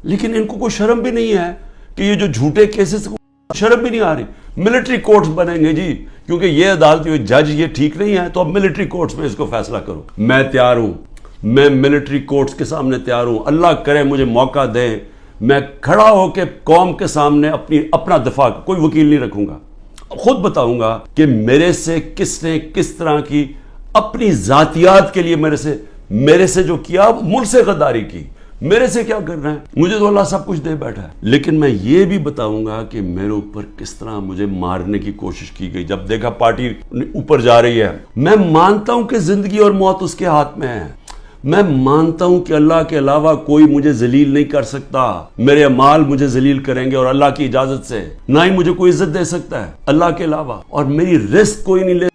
لیکن ان کو کوئی شرم بھی نہیں ہے کہ یہ جو جھوٹے کیسز شرم بھی نہیں آ رہی. ملٹری کورٹس بنیں گے جی, کیونکہ یہ عدالتی جج یہ ٹھیک نہیں ہے تو اب ملٹری کورٹس میں اس کو فیصلہ کرو. میں تیار ہوں, میں ملٹری کورٹس کے سامنے تیار ہوں. اللہ کرے مجھے موقع دے, میں کھڑا ہو کے قوم کے سامنے اپنا دفاع, کوئی وکیل نہیں رکھوں گا, خود بتاؤں گا کہ میرے سے کس نے کس طرح کی اپنی ذاتیات کے لیے میرے سے جو کیا, ملک سے غداری کی, میرے سے کیا کرنا ہے, مجھے تو اللہ سب کچھ دے بیٹھا ہے. لیکن میں یہ بھی بتاؤں گا کہ میرے اوپر کس طرح مجھے مارنے کی کوشش کی گئی. جب دیکھا پارٹی اوپر جا رہی ہے, میں مانتا ہوں کہ زندگی اور موت اس کے ہاتھ میں ہے. میں مانتا ہوں کہ اللہ کے علاوہ کوئی مجھے ذلیل نہیں کر سکتا. میرے اعمال مجھے ذلیل کریں گے اور اللہ کی اجازت سے. نہ ہی مجھے کوئی عزت دے سکتا ہے اللہ کے علاوہ, اور میری رزق کوئی نہیں لے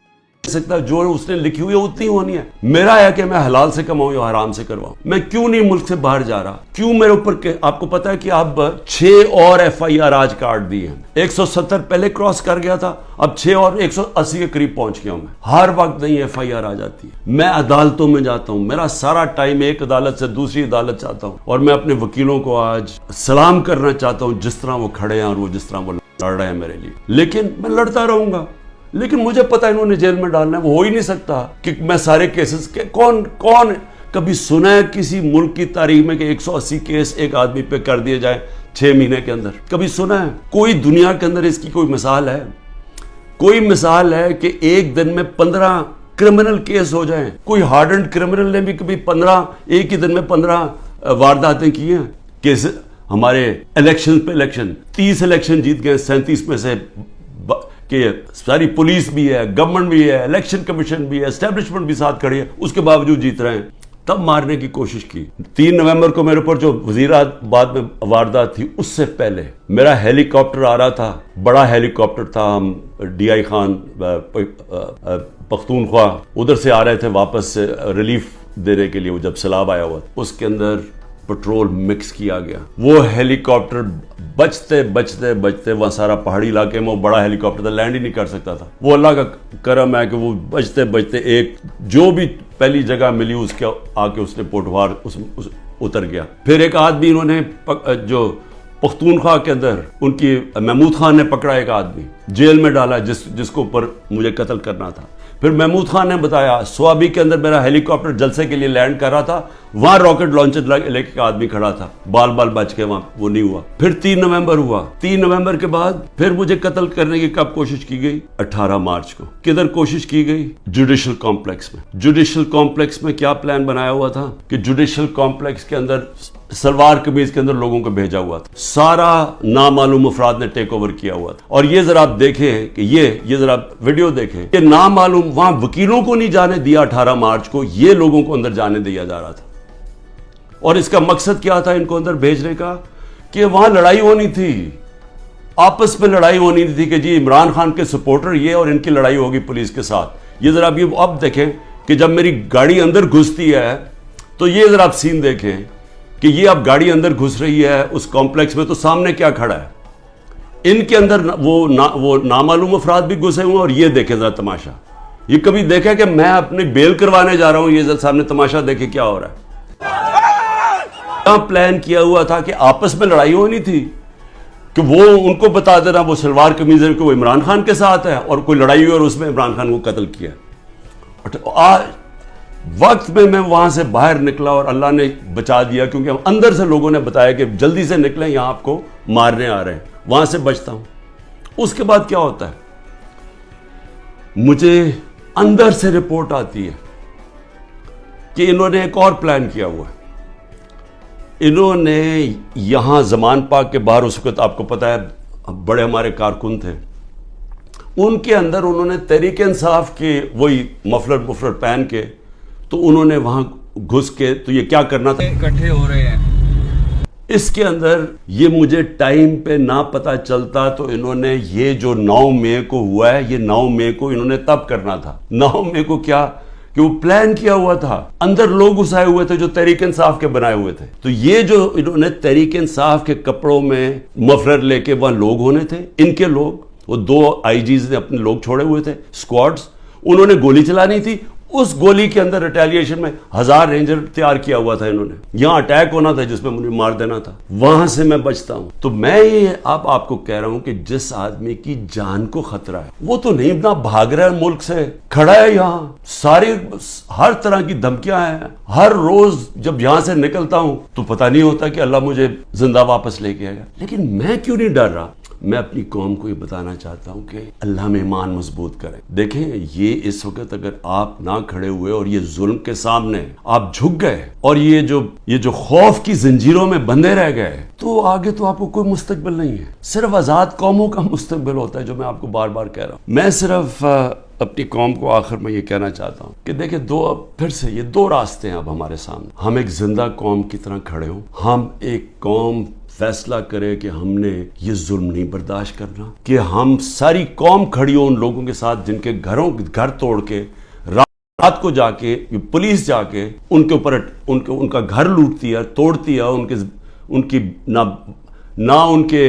سکتا. جو اس نے لکھی ہوئی ہے اتنی ہونی ہے. میرا ہے کہ میں حلال سے کماؤں یا حرام سے کرواؤں. میں کیوں نہیں ملک سے باہر جا رہا, کیوں میرے اوپر آپ کو پتا ہے کہ اب 6 اور FIR آج کاٹ دی ہیں. 170 پہلے کراس کر گیا تھا, اب 6 اور 180 کے قریب پہنچ گیا ہوں. میں ہر وقت نہیں FIR آ جاتی ہے. میں عدالتوں میں جاتا ہوں, میرا سارا ٹائم ایک عدالت سے دوسری عدالت جاتا ہوں, اور میں اپنے وکیلوں کو آج سلام کرنا چاہتا ہوں جس طرح وہ کھڑے ہیں اور وہ جس طرح وہ لڑ رہے ہیں میرے لیے. لیکن میں لڑتا رہوں گا, لیکن مجھے پتا انہوں نے جیل میں ڈالنا ہے. وہ ہو ہی نہیں سکتا کہ میں سارے کیسز کے کون کبھی سنا ہے کسی ملک کی تاریخ میں کہ 180 کیس ایک آدمی پہ کر دیے جائیں 6 مہینے کے اندر؟ کبھی سنا ہے؟ کوئی دنیا کے اندر اس کی کوئی مثال ہے؟ کوئی مثال ہے کہ ایک دن میں 15 کرمنل کیس ہو جائیں؟ کوئی ہارڈنڈ کرمنل نے بھی کبھی 15 ایک ہی دن میں 15 وارداتیں کی ہیں؟ کیس ہمارے الیکشن پہ الیکشن 30 الیکشن جیت گئے, 37 میں سے کہ ساری پولیس بھی ہے, گورنمنٹ بھی ہے, الیکشن کمیشن بھی ہے, اسٹیبلشمنٹ بھی ساتھ کھڑی ہے, اس کے باوجود جیت رہے ہیں. تب مارنے کی کوشش کی. 3 نومبر کو میرے اوپر جو وزیرآباد میں واردات تھی, اس سے پہلے میرا ہیلی کاپٹر آ رہا تھا, بڑا ہیلی کاپٹر تھا. ہم DI خان پختونخوا ادھر سے آ رہے تھے واپس ریلیف دینے کے لیے, جب سیلاب آیا ہوا, اس کے اندر پٹرول مکس کیا گیا. وہ ہیلی کاپٹر بچتے وہاں سارا پہاڑی علاقے میں وہ بڑا ہیلی کاپٹر تھا, لینڈ ہی نہیں کر سکتا تھا. وہ اللہ کا کرم ہے کہ وہ بچتے ایک جو بھی پہلی جگہ ملی اس کے آ کے اس نے پوٹوار اتر گیا. پھر ایک آدمی انہوں نے جو پختونخوا کے اندر ان کی محمود خان نے پکڑا, ایک آدمی جیل میں ڈالا جس کو اوپر مجھے قتل کرنا تھا. پھر محمود خان نے بتایا سوابی کے اندر میرا ہیلی کاپٹر جلسے کے لیے لینڈ کر رہا تھا, وہاں راکٹ لانچر لے کے آدمی کھڑا تھا, بال بچ کے وہاں وہ نہیں ہوا. پھر 3 نومبر ہوا. 3 نومبر کے بعد پھر مجھے قتل کرنے کی کب کوشش کی گئی؟ 18 مارچ کو. کدھر کوشش کی گئی؟ جوڈیشل کمپلیکس میں. جوڈیشل کمپلیکس میں کیا پلان بنایا ہوا تھا کہ جوڈیشل کمپلیکس کے اندر سلوار قمیض کے اندر لوگوں کو بھیجا ہوا تھا. سارا نامعلوم افراد نے ٹیک اوور کیا ہوا تھا. اور یہ ذرا آپ دیکھیں کہ یہ ذرا ویڈیو دیکھیں کہ نامعلوم وہاں وکیلوں کو نہیں جانے دیا 18 مارچ کو, یہ لوگوں کو اندر جانے دیا جا رہا تھا. اور اس کا مقصد کیا تھا ان کو اندر بھیجنے کا؟ کہ وہاں لڑائی ہونی تھی, آپس میں لڑائی ہونی تھی کہ جی عمران خان کے سپورٹر یہ اور ان کی لڑائی ہوگی پولیس کے ساتھ. یہ ذرا اب دیکھیں کہ جب میری گاڑی اندر گھستی ہے تو یہ ذرا آپ سین دیکھیں کہ یہ اب گاڑی اندر گھس رہی ہے اس کمپلیکس میں, تو سامنے کیا کھڑا ہے؟ ان کے اندر وہ نامعلوم افراد بھی گھسے ہوئے, اور یہ دیکھیں ذرا تماشا. یہ کبھی دیکھا کہ میں اپنی بیل کروانے جا رہا ہوں, یہ ذرا سامنے تماشا دیکھیں کیا ہو رہا ہے. پلان کیا ہوا تھا کہ آپس میں لڑائی ہونی تھی کہ وہ ان کو بتا دینا وہ سلوار قمیض کہ وہ عمران خان کے ساتھ ہے, اور کوئی لڑائی ہوئی اور اس میں عمران خان کو قتل کیا. وقت میں وہاں سے باہر نکلا اور اللہ نے بچا دیا, کیونکہ اندر سے لوگوں نے بتایا کہ جلدی سے نکلیں, یہاں آپ کو مارنے آ رہے ہیں. وہاں سے بچتا ہوں. اس کے بعد کیا ہوتا ہے, مجھے اندر سے رپورٹ آتی ہے کہ انہوں نے ایک اور پلان کیا ہوا ہے. انہوں نے یہاں زمان پاک کے باہر اس وقت آپ کو پتا ہے بڑے ہمارے کارکن تھے, ان کے اندر انہوں نے تحریک انصاف کے وہی مفلر پہن کے, تو انہوں نے وہاں گھس کے تو یہ کیا کرنا تھا, اکٹھے ہو رہے ہیں. اس کے اندر یہ مجھے ٹائم پہ نہ پتا چلتا تو انہوں نے یہ جو 9 مئی کو ہوا ہے, یہ 9 مئی کو انہوں نے تب کرنا تھا. 9 مئی کو کیا کہ وہ پلان کیا ہوا تھا, اندر لوگ گھسائے ہوئے تھے جو تحریک انصاف کے بنائے ہوئے تھے. تو یہ جو انہوں نے تحریک انصاف کے کپڑوں میں مفلر لے کے وہاں لوگ ہونے تھے, ان کے لوگ, وہ 2 IGs نے اپنے لوگ چھوڑے ہوئے تھے, اسکواڈز, انہوں نے گولی چلانی تھی, اس گولی کے اندر ریٹیلیشن میں 1000 رینجر تیار کیا ہوا تھا انہوں نے. یہاں اٹیک ہونا تھا جس میں مجھے مار دینا تھا, وہاں سے میں بچتا ہوں. تو میں یہ اب آپ کو کہہ رہا ہوں کہ جس آدمی کی جان کو خطرہ ہے وہ تو نہیں نہ بھاگ رہا ہے ملک سے, کھڑا ہے یہاں. سارے ہر طرح کی دھمکیاں ہیں. ہر روز جب یہاں سے نکلتا ہوں تو پتہ نہیں ہوتا کہ اللہ مجھے زندہ واپس لے کے آئے گا. لیکن میں کیوں نہیں ڈر رہا؟ میں اپنی قوم کو یہ بتانا چاہتا ہوں کہ اللہ میں ایمان مضبوط کریں. دیکھیں یہ اس وقت اگر آپ نہ کھڑے ہوئے اور یہ ظلم کے سامنے آپ جھک گئے اور یہ جو خوف کی زنجیروں میں بندھے رہ گئے تو آگے تو آپ کو کوئی مستقبل نہیں ہے. صرف آزاد قوموں کا مستقبل ہوتا ہے, جو میں آپ کو بار بار کہہ رہا ہوں. میں صرف اپنی قوم کو آخر میں یہ کہنا چاہتا ہوں کہ دیکھیں پھر سے یہ دو راستے ہیں اب ہمارے سامنے. ہم ایک زندہ قوم کی طرح کھڑے ہوں, ہم ایک قوم فیصلہ کرے کہ ہم نے یہ ظلم نہیں برداشت کرنا, کہ ہم ساری قوم کھڑی ہو ان لوگوں کے ساتھ جن کے گھر توڑ کے رات کو جا کے پولیس جا کے ان کے اوپر ان کا گھر لوٹتی ہے, توڑتی ہے. نہ ان کے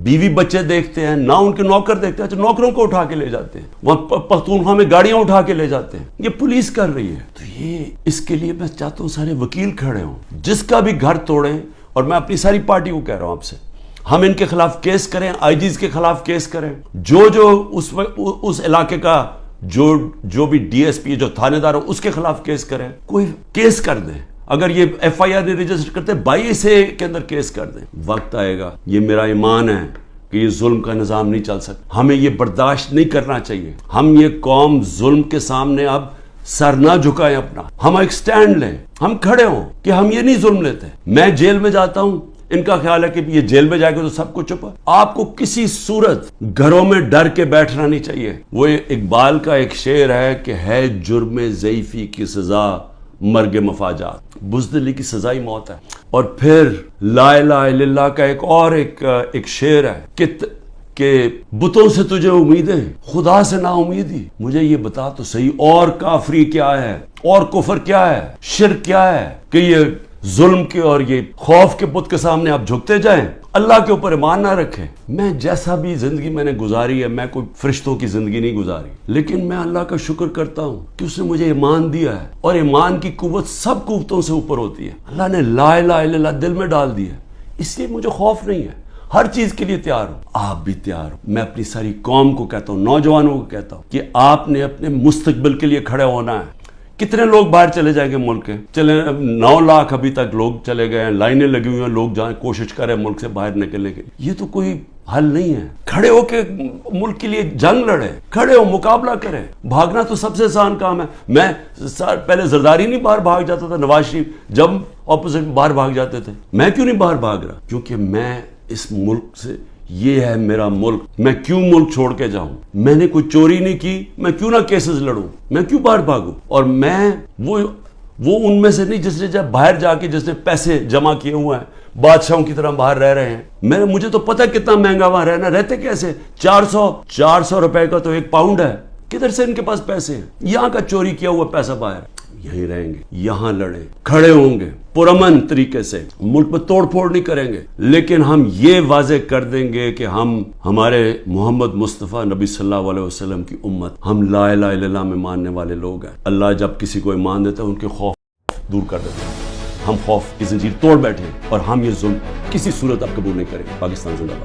بیوی بچے دیکھتے ہیں, نہ ان کے نوکر دیکھتے ہیں. اچھا نوکروں کو اٹھا کے لے جاتے ہیں, وہاں پختونخوا میں گاڑیاں اٹھا کے لے جاتے ہیں. یہ پولیس کر رہی ہے. تو یہ اس کے لیے میں چاہتا ہوں سارے وکیل کھڑے ہوں, جس کا بھی گھر توڑیں. اور میں اپنی ساری پارٹی کو کہہ رہا ہوں آپ سے, ہم ان کے خلاف کیس کریں, آئی جیز کے خلاف کیس کریں. جو اس علاقے کا جو بھی ڈی ایس پی جو تھانے دار ہو اس کے خلاف کیس کریں. کوئی کیس کر دیں. اگر یہ ایف آئی آر نہیں رجسٹر کرتے 22A کے اندر کیس کر دیں. وقت آئے گا, یہ میرا ایمان ہے کہ یہ ظلم کا نظام نہیں چل سکتا. ہمیں یہ برداشت نہیں کرنا چاہیے. ہم یہ قوم ظلم کے سامنے اب سر نہ جھکائیں اپنا. ہم ایک سٹینڈ لیں, ہم کھڑے ہوں کہ ہم یہ نہیں ظلم لیتے. میں جیل میں جاتا ہوں, ان کا خیال ہے کہ یہ جیل میں جائے گا تو سب کو چپا. آپ کو کسی صورت گھروں میں ڈر کے بیٹھنا نہیں چاہیے. وہ اقبال کا ایک شعر ہے کہ ہے جرم ضعیفی کی سزا مرگ مفاجات, بزدلی کی سزا ہی موت ہے. اور پھر لا الہ الا اللہ کا ایک شعر ہے کہ بتوں سے تجھے امیدیں, خدا سے نا امیدی. مجھے یہ بتا تو صحیح, اور کافری کیا ہے, اور کفر کیا ہے, شرک کیا ہے کہ یہ ظلم کے اور یہ خوف کے بت کے سامنے آپ جھکتے جائیں, اللہ کے اوپر ایمان نہ رکھیں. میں جیسا بھی زندگی میں نے گزاری ہے, میں کوئی فرشتوں کی زندگی نہیں گزاری, لیکن میں اللہ کا شکر کرتا ہوں کہ اس نے مجھے ایمان دیا ہے, اور ایمان کی قوت سب قوتوں سے اوپر ہوتی ہے. اللہ نے لا الہ الا اللہ دل میں ڈال دی ہے, اس لیے مجھے خوف نہیں ہے. ہر چیز کے لیے تیار ہوں, آپ بھی تیار ہو. میں اپنی ساری قوم کو کہتا ہوں, نوجوانوں کو کہتا ہوں کہ آپ نے اپنے مستقبل کے لیے کھڑے ہونا ہے. کتنے لوگ باہر چلے جائیں گے ملک کے؟ 9 لاکھ ابھی تک لوگ چلے گئے ہیں, لائنیں لگی ہوئی ہیں, لوگ جائیں کوشش کریں ملک سے باہر نکلنے کی. یہ تو کوئی حل نہیں ہے. کھڑے ہو کے ملک کے لیے جنگ لڑے, کھڑے ہو مقابلہ کریں. بھاگنا تو سب سے آسان کام ہے. میں پہلے زرداری نہیں باہر بھاگ جاتا تھا, نواز شریف جب اپوزٹ باہر بھاگ جاتے تھے. میں کیوں نہیں باہر بھاگ رہا؟ کیونکہ میں اس ملک سے, یہ ہے میرا ملک, میں کیوں ملک چھوڑ کے جاؤں؟ میں نے کوئی چوری نہیں کی, میں کیوں نہ کیسز لڑوں, میں کیوں باہر بھاگوں؟ اور میں وہ ان میں سے نہیں جس نے جب باہر جا کے جس نے پیسے جمع کیے ہوئے ہیں, بادشاہوں کی طرح باہر رہ رہے ہیں. مجھے تو پتہ کتنا مہنگا وہاں رہنا, رہتے کیسے؟ 400 روپے کا تو 1 پاؤنڈ ہے. کدھر سے ان کے پاس پیسے ہیں؟ یہاں کا چوری کیا ہوا پیسہ باہر. یہیں رہیں گے, یہاں لڑیں, کھڑے ہوں گے پرامن طریقے سے, ملک میں توڑ پھوڑ نہیں کریں گے, لیکن ہم یہ واضح کر دیں گے کہ ہم ہمارے محمد مصطفیٰ نبی صلی اللہ علیہ وسلم کی امت, ہم لا الہ الا اللہ میں ماننے والے لوگ ہیں. اللہ جب کسی کو ایمان دیتا ہے ان کے خوف دور کر دیتا ہے. ہم خوف کی زنجیر توڑ بیٹھے اور ہم یہ ظلم کسی صورت اب قبول نہیں کریں گے. پاکستان زندہ باد.